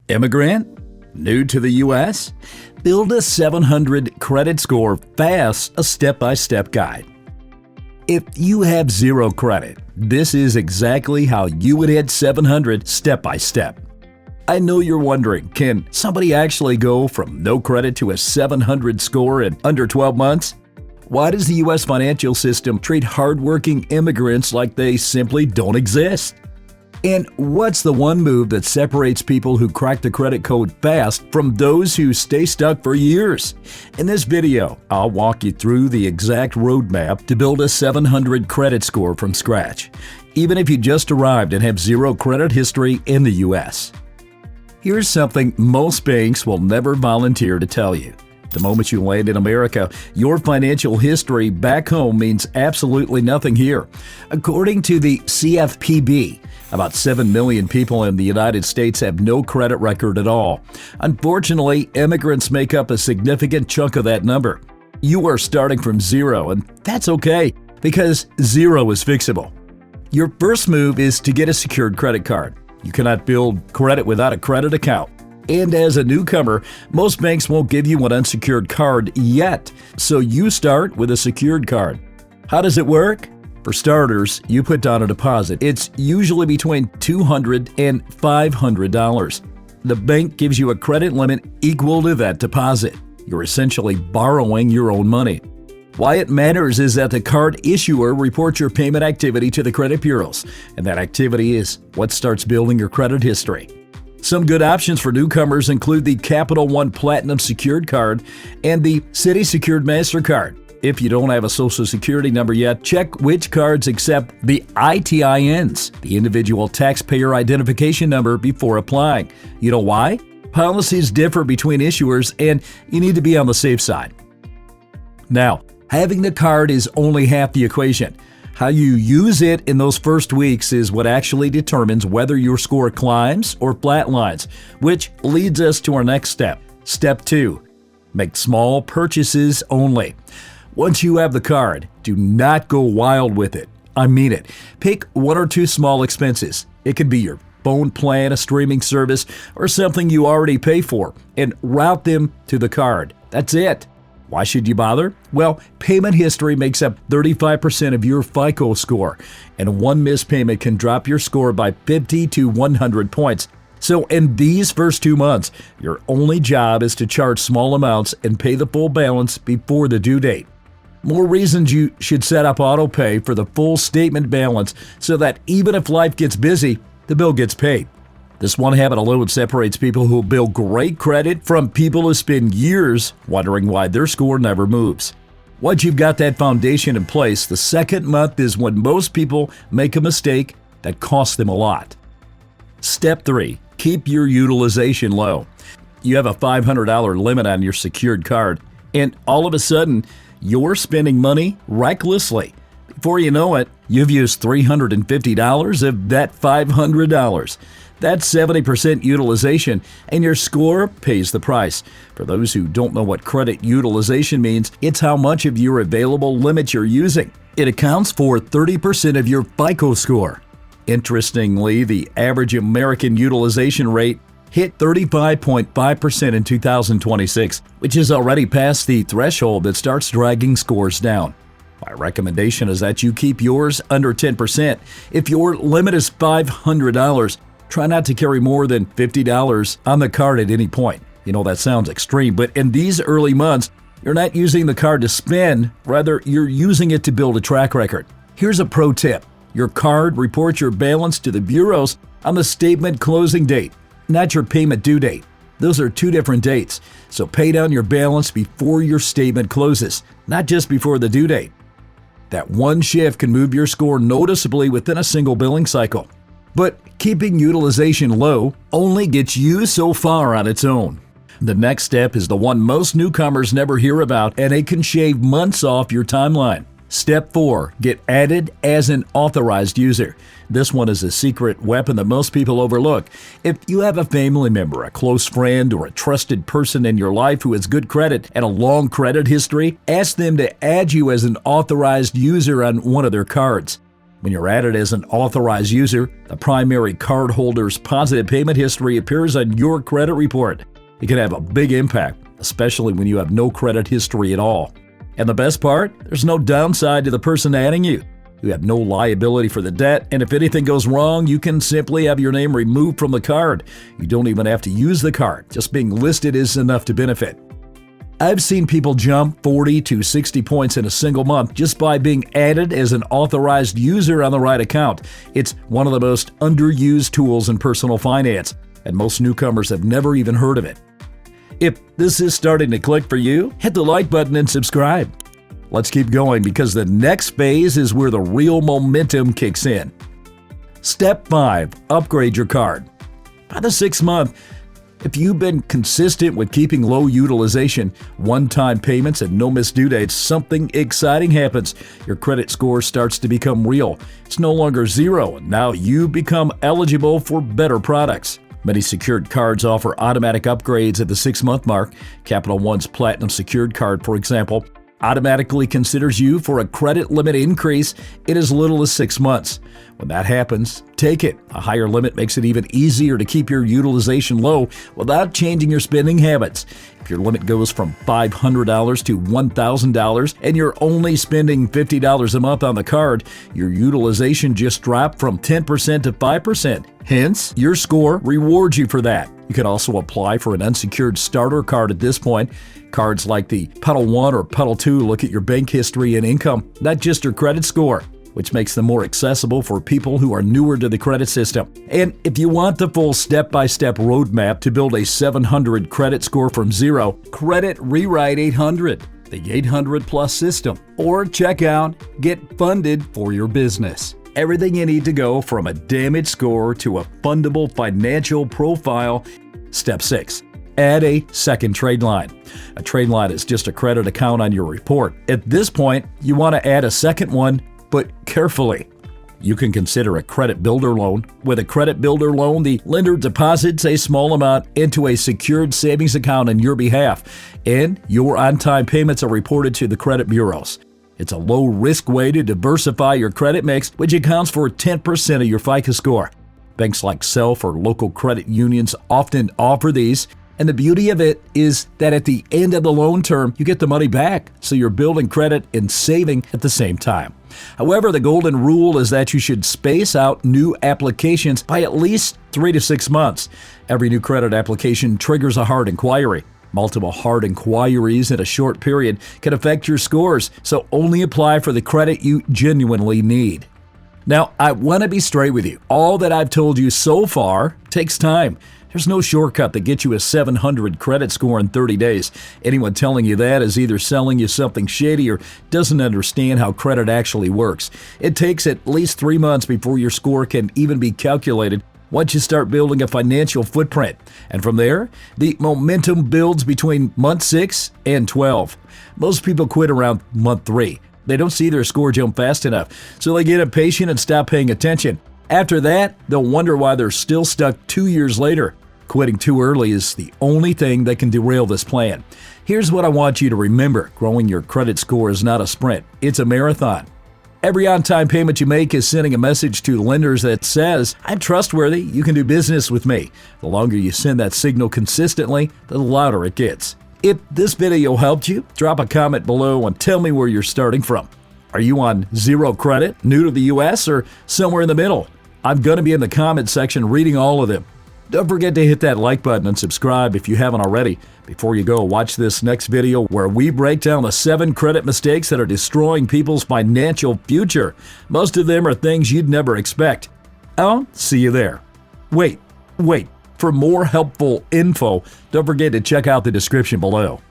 Immigrant? New to the U.S.? Build a 700 credit score fast, a step-by-step guide. If you have zero credit, this is exactly how you would hit 700 step-by-step. I know you're wondering, can somebody actually go from no credit to a 700 score in under 12 months? Why does the U.S. financial system treat hardworking immigrants like they simply don't exist? And what's the one move that separates people who crack the credit code fast from those who stay stuck for years? In this video, I'll walk you through the exact roadmap to build a 700 credit score from scratch, even if you just arrived and have zero credit history in the U.S. Here's something most banks will never volunteer to tell you. The moment you land in America, your financial history back home means absolutely nothing here. According to the CFPB, about 7 million people in the United States have no credit record at all. Unfortunately, immigrants make up a significant chunk of that number. You are starting from zero, and that's okay, because zero is fixable. Your first move is to get a secured credit card. You cannot build credit without a credit account. And as a newcomer, most banks won't give you an unsecured card yet, so you start with a secured card. How does it work? For starters, you put down a deposit. It's usually between $200 and $500. The bank gives you a credit limit equal to that deposit. You're essentially borrowing your own money. Why it matters is that the card issuer reports your payment activity to the credit bureaus, and that activity is what starts building your credit history. Some good options for newcomers include the Capital One Platinum Secured Card and the Citi Secured MasterCard. If you don't have a Social Security number yet, check which cards accept the ITINs, the Individual Taxpayer Identification Number, before applying. You know why? Policies differ between issuers, and you need to be on the safe side. Now, having the card is only half the equation. How you use it in those first weeks is what actually determines whether your score climbs or flatlines, which leads us to our next step. Step 2. Make small purchases only. Once you have the card, do not go wild with it. I mean it. Pick one or two small expenses. It could be your phone plan, a streaming service, or something you already pay for, and route them to the card. That's it. Why should you bother? Well, payment history makes up 35% of your FICO score, and one missed payment can drop your score by 50 to 100 points. So in these first 2 months, your only job is to charge small amounts and pay the full balance before the due date. More reasons you should set up auto pay for the full statement balance so that even if life gets busy, the bill gets paid. This one habit alone separates people who build great credit from people who spend years wondering why their score never moves. Once you've got that foundation in place, the second month is when most people make a mistake that costs them a lot. Step 3. Keep your utilization low. You have a $500 limit on your secured card, and all of a sudden, you're spending money recklessly. Before you know it, you've used $350 of that $500. That's 70% utilization, and your score pays the price. For those who don't know what credit utilization means, it's how much of your available limit you're using. It accounts for 30% of your FICO score. Interestingly, the average American utilization rate hit 35.5% in 2026, which is already past the threshold that starts dragging scores down. My recommendation is that you keep yours under 10%. If your limit is $500, try not to carry more than $50 on the card at any point. You know, that sounds extreme, but in these early months, you're not using the card to spend, rather you're using it to build a track record. Here's a pro tip. Your card reports your balance to the bureaus on the statement closing date, not your payment due date. Those are two different dates, so pay down your balance before your statement closes, not just before the due date. That one shift can move your score noticeably within a single billing cycle. But keeping utilization low only gets you so far on its own. The next step is the one most newcomers never hear about, and it can shave months off your timeline. Step 4. Get added as an authorized user. This one is a secret weapon that most people overlook. If you have a family member, a close friend, or a trusted person in your life who has good credit and a long credit history, ask them to add you as an authorized user on one of their cards. When you're added as an authorized user, the primary cardholder's positive payment history appears on your credit report. It can have a big impact, especially when you have no credit history at all. And the best part? There's no downside to the person adding you. You have no liability for the debt, and if anything goes wrong, you can simply have your name removed from the card. You don't even have to use the card. Just being listed is enough to benefit. I've seen people jump 40 to 60 points in a single month just by being added as an authorized user on the right account. It's one of the most underused tools in personal finance, and most newcomers have never even heard of it. If this is starting to click for you, hit the like button and subscribe. Let's keep going because the next phase is where the real momentum kicks in. Step 5. Upgrade your card. By the 6th month, if you've been consistent with keeping low utilization, one-time payments, and no missed due dates, something exciting happens. Your credit score starts to become real. It's no longer zero, and now you become eligible for better products. Many secured cards offer automatic upgrades at the 6-month mark. Capital One's Platinum Secured Card, for example, automatically considers you for a credit limit increase in as little as 6 months. When that happens, take it. A higher limit makes it even easier to keep your utilization low without changing your spending habits. If your limit goes from $500 to $1,000 and you're only spending $50 a month on the card, your utilization just dropped from 10% to 5%. Hence, your score rewards you for that. You can also apply for an unsecured starter card at this point. Cards like the Pedal 1 or Pedal 2 look at your bank history and income, not just your credit score, which makes them more accessible for people who are newer to the credit system. And if you want the full step-by-step roadmap to build a 700 credit score from zero, Credit Rewrite 800, the 800 Plus system, or check out Get Funded for Your Business. Everything you need to go from a damaged score to a fundable financial profile. Step 6. Add a second trade line. A trade line is just a credit account on your report. At this point, you want to add a second one, but carefully. You can consider a credit builder loan. With a credit builder loan, the lender deposits a small amount into a secured savings account on your behalf, and your on-time payments are reported to the credit bureaus. It's a low-risk way to diversify your credit mix, which accounts for 10% of your FICO score. Banks like self or local credit unions often offer these, and the beauty of it is that at the end of the loan term, you get the money back, so you're building credit and saving at the same time. However, the golden rule is that you should space out new applications by at least 3 to 6 months. Every new credit application triggers a hard inquiry. Multiple hard inquiries in a short period can affect your scores, so only apply for the credit you genuinely need. Now, I want to be straight with you. All that I've told you so far takes time. There's no shortcut that gets you a 700 credit score in 30 days. Anyone telling you that is either selling you something shady or doesn't understand how credit actually works. It takes at least 3 months before your score can even be calculated once you start building a financial footprint. And from there, the momentum builds between month 6 and 12. Most people quit around month 3. They don't see their score jump fast enough, so they get impatient and stop paying attention. After that, they'll wonder why they're still stuck 2 years later. Quitting too early is the only thing that can derail this plan. Here's what I want you to remember. Growing your credit score is not a sprint, it's a marathon. Every on-time payment you make is sending a message to lenders that says, I'm trustworthy, you can do business with me. The longer you send that signal consistently, the louder it gets. If this video helped you, drop a comment below and tell me where you're starting from. Are you on zero credit, new to the US, or somewhere in the middle? I'm going to be in the comment section reading all of them. Don't forget to hit that like button and subscribe if you haven't already. Before you go, watch this next video where we break down the 7 credit mistakes that are destroying people's financial future. Most of them are things you'd never expect. I'll see you there. Wait. For more helpful info, don't forget to check out the description below.